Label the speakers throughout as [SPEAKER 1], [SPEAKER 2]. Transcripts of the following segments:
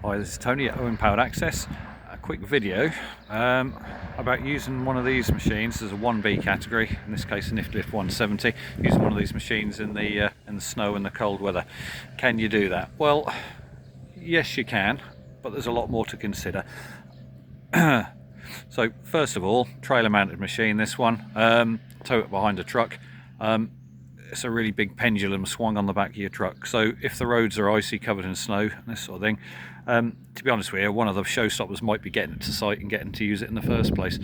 [SPEAKER 1] Hi, this is Tony at Owen Powered Access. A quick video about using one of these machines as a 1B category, in this case a Nifty 170, using one of these machines in the snow and the cold weather. Can you do that? Well, yes you can, but there's a lot more to consider. So first of all, trailer mounted machine, this one, tow it behind a truck. It's a really big pendulum swung on the back of your truck, so if the roads are icy, covered in snow, this sort of thing, to be honest with you, one of the showstoppers might be getting it to site and getting to use it in the first place.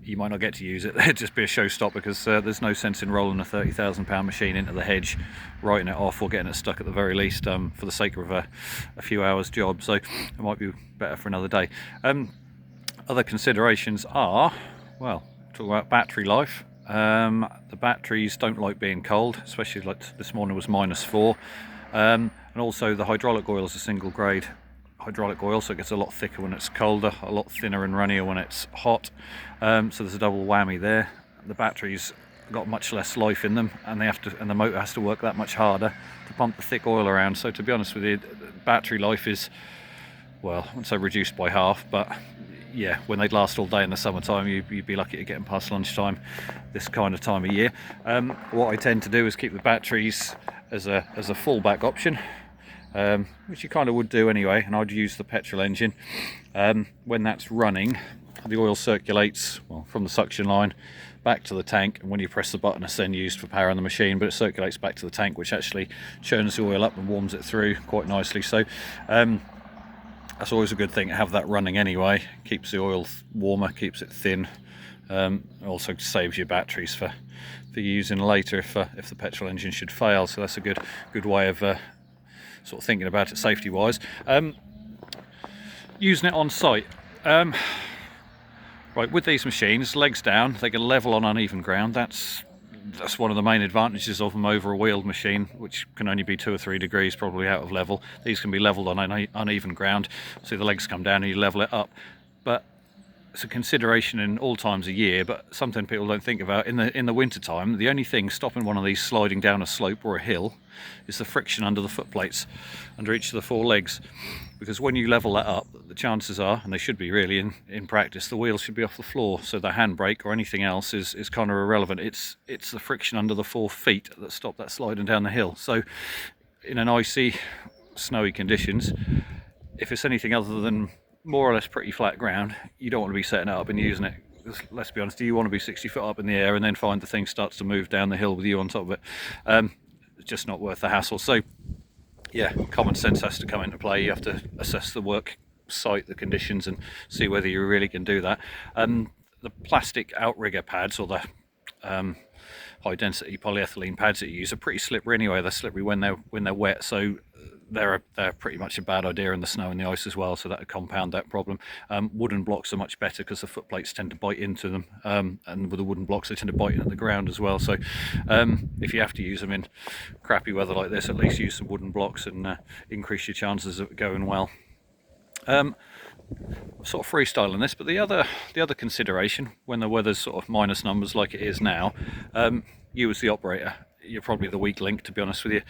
[SPEAKER 1] You might not get to use it, it'd just be a showstopper, because there's no sense in rolling a £30,000 machine into the hedge, writing it off or getting it stuck at the very least, for the sake of a few hours job. So it might be better for another day. Other considerations are, well, talk about battery life. The batteries don't like being cold, especially like this morning was -4, and also the hydraulic oil is a single grade hydraulic oil, so it gets a lot thicker when it's colder, a lot thinner and runnier when it's hot, so there's a double whammy there. The batteries got much less life in them, and the motor has to work that much harder to pump the thick oil around. So to be honest with you, battery life is, well, I wouldn't say reduced by half, but yeah, when they'd last all day in the summertime, you'd be lucky to get them past lunchtime this kind of time of year. What I tend to do is keep the batteries as a fallback option, which you kind of would do anyway, and I'd use the petrol engine. When that's running, the oil circulates, well, from the suction line back to the tank, and when you press the button it's then used for powering the machine, but it circulates back to the tank, which actually churns the oil up and warms it through quite nicely. So that's always a good thing to have that running anyway. Keeps the oil warmer, keeps it thin. Also saves your batteries for using later if the petrol engine should fail. So that's a good way of sort of thinking about it safety wise. Using it on site. Right, with these machines, legs down, they can level on uneven ground. That's one of the main advantages of them over a wheeled machine, which can only be 2 or 3 degrees probably out of level. These can be leveled on uneven ground, so the legs come down and you level it up. But it's a consideration in all times of year, but something people don't think about. In the winter time, the only thing stopping one of these sliding down a slope or a hill is the friction under the foot plates, under each of the 4 legs. Because when you level that up, the chances are, and they should be really in practice, the wheels should be off the floor, so the handbrake or anything else is kind of irrelevant. It's the friction under the 4 feet that stop that sliding down the hill. So in an icy, snowy conditions, if it's anything other than more or less pretty flat ground, you don't want to be setting it up and using it. Let's be honest, do you want to be 60 foot up in the air and then find the thing starts to move down the hill with you on top of it? It's just not worth the hassle. So yeah, common sense has to come into play. You have to assess the work site, the conditions, and see whether you really can do that. The plastic outrigger pads, or the high density polyethylene pads that you use, are pretty slippery anyway. They're slippery when they're wet, so they're pretty much a bad idea in the snow and the ice as well, so that would compound that problem. Wooden blocks are much better because the foot plates tend to bite into them, and with the wooden blocks they tend to bite into the ground as well. So if you have to use them in crappy weather like this, at least use some wooden blocks and increase your chances of it going well. Sort of freestyling this, but the other consideration when the weather's sort of minus numbers like it is now, you as the operator, you're probably the weak link, to be honest with you.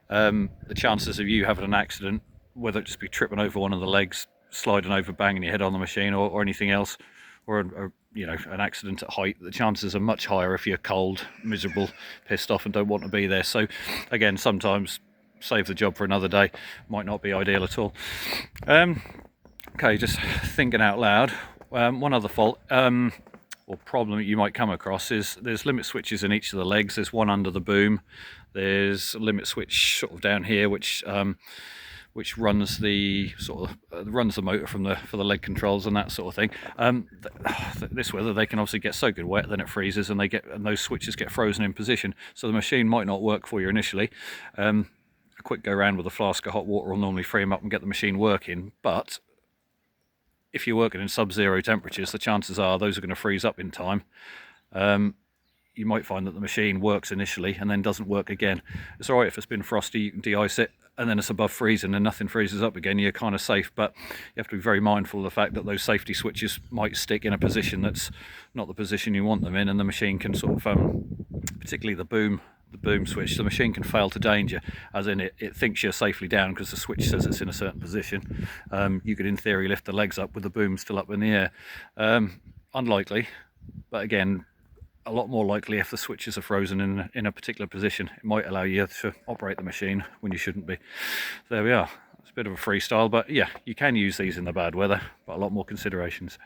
[SPEAKER 1] The chances of you having an accident, whether it just be tripping over one of the legs, sliding over, banging your head on the machine, or anything else, or you know, an accident at height, the chances are much higher if you're cold, miserable, pissed off and don't want to be there. So again, sometimes save the job for another day might not be ideal at all. Okay, just thinking out loud, one other fault or problem that you might come across is there's limit switches in each of the legs. There's one under the boom, there's a limit switch sort of down here which runs the runs the motor for the leg controls and that sort of thing. This weather they can obviously get so good wet, then it freezes and those switches get frozen in position, so the machine might not work for you initially. A quick go around with a flask of hot water will normally free them up and get the machine working, but if you're working in sub-zero temperatures, the chances are those are going to freeze up in time. You might find that the machine works initially and then doesn't work again. It's alright if it's been frosty, you can de-ice it, and then it's above freezing and nothing freezes up again, you're kind of safe. But you have to be very mindful of the fact that those safety switches might stick in a position that's not the position you want them in, and the machine can sort of, particularly the boom the boom switch, the machine can fail to danger, as in it thinks you're safely down because the switch says it's in a certain position. You could in theory lift the legs up with the boom still up in the air. Unlikely, but again, a lot more likely if the switches are frozen in a particular position. It might allow you to operate the machine when you shouldn't be. There we are. It's a bit of a freestyle, but yeah, you can use these in the bad weather, but a lot more considerations.